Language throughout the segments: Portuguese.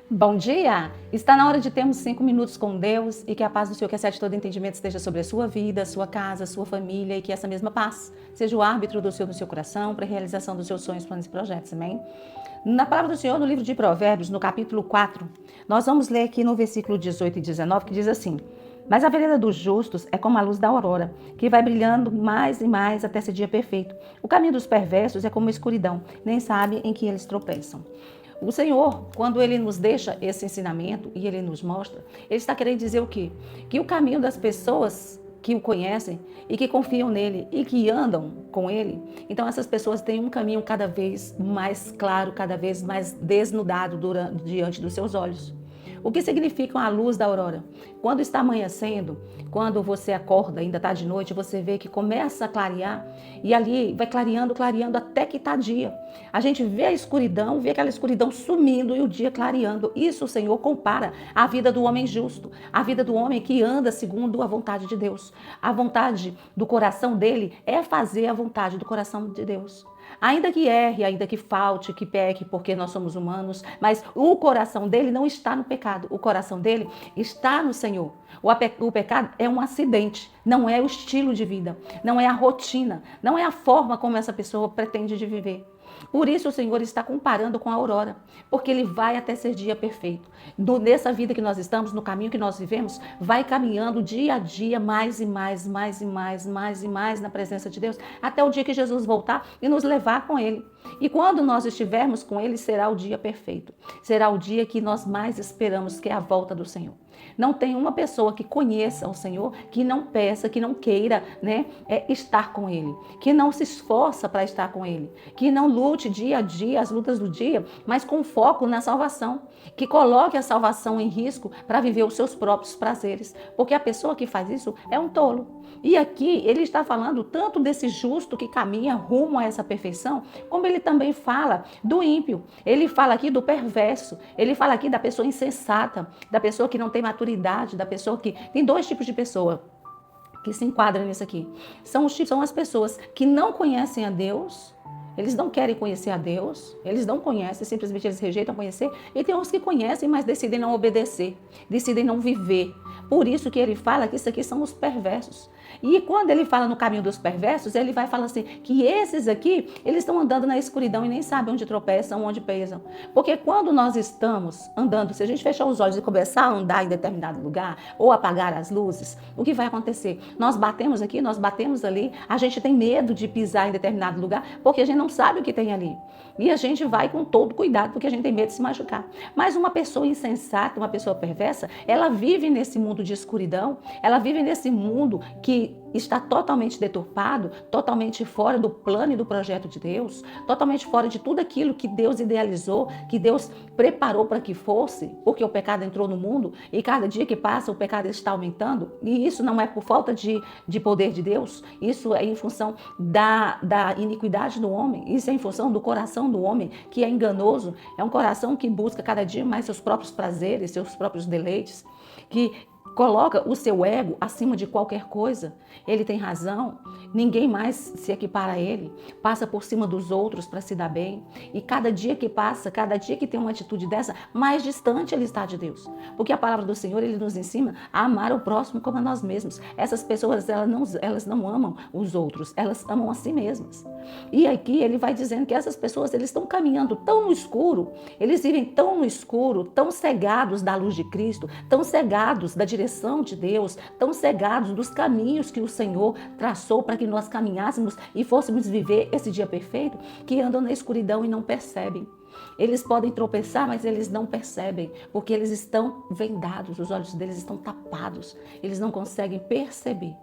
Bom dia! Está na hora de termos 5 minutos com Deus e que a paz do Senhor, que excede todo entendimento, esteja sobre a sua vida, sua casa, sua família e que essa mesma paz seja o árbitro do Senhor no seu coração para a realização dos seus sonhos, planos e projetos. Amém? Na palavra do Senhor, no livro de Provérbios, no capítulo 4, nós vamos ler aqui no versículo 18 e 19, que diz assim: Mas a vereda dos justos é como a luz da aurora, que vai brilhando mais e mais até ser dia perfeito. O caminho dos perversos é como a escuridão, nem sabem em que eles tropeçam. O Senhor, quando Ele nos deixa esse ensinamento e Ele nos mostra, Ele está querendo dizer o quê? Que o caminho das pessoas que o conhecem e que confiam nele e que andam com ele, então essas pessoas têm um caminho cada vez mais claro, cada vez mais desnudado diante dos seus olhos. O que significa a luz da aurora? Quando está amanhecendo, quando você acorda, ainda está de noite, você vê que começa a clarear e ali vai clareando, clareando até que está dia. A gente vê a escuridão, vê aquela escuridão sumindo e o dia clareando. Isso o Senhor compara à vida do homem justo, a vida do homem que anda segundo a vontade de Deus. A vontade do coração dele é fazer a vontade do coração de Deus. Ainda que erre, ainda que falte, que peque, porque nós somos humanos, mas o coração dele não está no pecado, o coração dele está no Senhor. O pecado é um acidente, não é o estilo de vida, não é a rotina, não é a forma como essa pessoa pretende de viver. Por isso o Senhor está comparando com a aurora, porque ele vai até ser dia perfeito. Nessa vida que nós estamos, no caminho que nós vivemos, vai caminhando dia a dia mais e mais, mais e mais, mais e mais na presença de Deus, até o dia que Jesus voltar e nos levar com ele. E quando nós estivermos com ele, será o dia perfeito. Será o dia que nós mais esperamos, que é a volta do Senhor. Não tem uma pessoa que conheça o Senhor que não peça, que não queira, estar com Ele, que não se esforça para estar com Ele, que não lute dia a dia as lutas do dia, mas com foco na salvação, que coloque a salvação em risco para viver os seus próprios prazeres, porque a pessoa que faz isso é um tolo. E aqui ele está falando tanto desse justo que caminha rumo a essa perfeição, como ele também fala do ímpio. Ele fala aqui do perverso, ele fala aqui da pessoa insensata, da pessoa que não tem maturidade, da pessoa que... Tem dois tipos de pessoa que se enquadram nisso aqui. São as pessoas que não conhecem a Deus. Eles não querem conhecer a Deus, eles não conhecem, simplesmente eles rejeitam conhecer. E tem uns que conhecem, mas decidem não obedecer, decidem não viver. Por isso que ele fala que isso aqui são os perversos. E quando ele fala no caminho dos perversos, ele vai falar assim, que esses aqui, eles estão andando na escuridão e nem sabem onde tropeçam, onde pesam. Porque quando nós estamos andando, se a gente fechar os olhos e começar a andar em determinado lugar, ou apagar as luzes, o que vai acontecer? Nós batemos aqui, nós batemos ali, a gente tem medo de pisar em determinado lugar, porque a gente não sabe o que tem ali. E a gente vai com todo cuidado, porque a gente tem medo de se machucar. Mas uma pessoa insensata, uma pessoa perversa, ela vive nesse mundo de escuridão, ela vive nesse mundo que está totalmente deturpado, totalmente fora do plano e do projeto de Deus, totalmente fora de tudo aquilo que Deus idealizou, que Deus preparou para que fosse, porque o pecado entrou no mundo e cada dia que passa o pecado está aumentando, e isso não é por falta de poder de Deus, isso é em função da iniquidade do homem, isso é em função do coração do homem, que é enganoso, é um coração que busca cada dia mais seus próprios prazeres, seus próprios deleites, que coloca o seu ego acima de qualquer coisa. Ele tem razão, ninguém mais se equipara a ele, passa por cima dos outros para se dar bem. E cada dia que passa, cada dia que tem uma atitude dessa, mais distante ele está de Deus. Porque a palavra do Senhor, ele nos ensina a amar o próximo como a nós mesmos. Essas pessoas, elas não amam os outros, elas amam a si mesmas. E aqui ele vai dizendo que essas pessoas, eles estão caminhando tão no escuro, eles vivem tão no escuro, tão cegados da luz de Cristo, tão cegados da direção de Deus, tão cegados dos caminhos que o Senhor traçou para que nós caminhássemos e fôssemos viver esse dia perfeito, que andam na escuridão e não percebem. Eles podem tropeçar, mas eles não percebem, porque eles estão vendados, os olhos deles estão tapados, eles não conseguem perceber.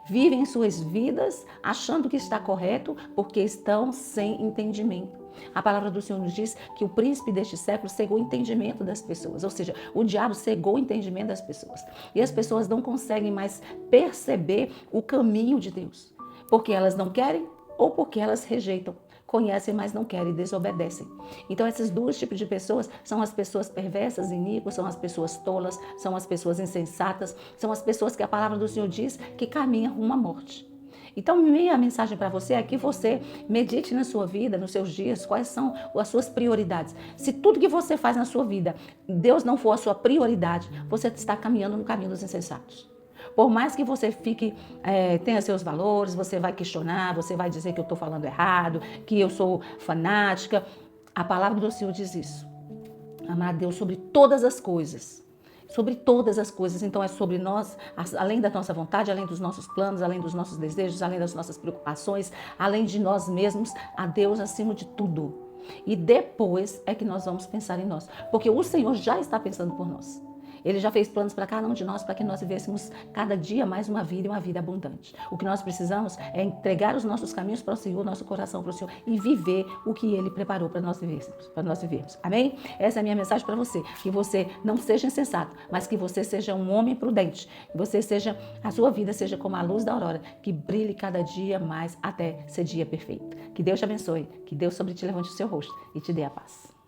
Vivem suas vidas achando que está correto, porque estão sem entendimento. A palavra do Senhor nos diz que o príncipe deste século cegou o entendimento das pessoas, ou seja, o diabo cegou o entendimento das pessoas. E as pessoas não conseguem mais perceber o caminho de Deus, porque elas não querem ou porque elas rejeitam. Conhecem, mas não querem, desobedecem. Então, esses dois tipos de pessoas são as pessoas perversas, iníquas, são as pessoas tolas, são as pessoas insensatas, são as pessoas que a palavra do Senhor diz que caminham rumo à morte. Então, minha mensagem para você é que você medite na sua vida, nos seus dias, quais são as suas prioridades. Se tudo que você faz na sua vida, Deus não for a sua prioridade, você está caminhando no caminho dos insensatos. Por mais que você tenha seus valores, você vai questionar, você vai dizer que eu estou falando errado, que eu sou fanática. A palavra do Senhor diz isso. Amar a Deus sobre todas as coisas. Sobre todas as coisas. Então é sobre nós, além da nossa vontade, além dos nossos planos, além dos nossos desejos, além das nossas preocupações, além de nós mesmos, a Deus acima de tudo. E depois é que nós vamos pensar em nós. Porque o Senhor já está pensando por nós. Ele já fez planos para cada um de nós, para que nós vivêssemos cada dia mais uma vida e uma vida abundante. O que nós precisamos é entregar os nossos caminhos para o Senhor, nosso coração para o Senhor e viver o que Ele preparou para nós vivermos. Amém? Essa é a minha mensagem para você. Que você não seja insensato, mas que você seja um homem prudente. Que a sua vida seja como a luz da aurora, que brilhe cada dia mais até ser dia perfeito. Que Deus te abençoe, que Deus sobre ti levante o seu rosto e te dê a paz.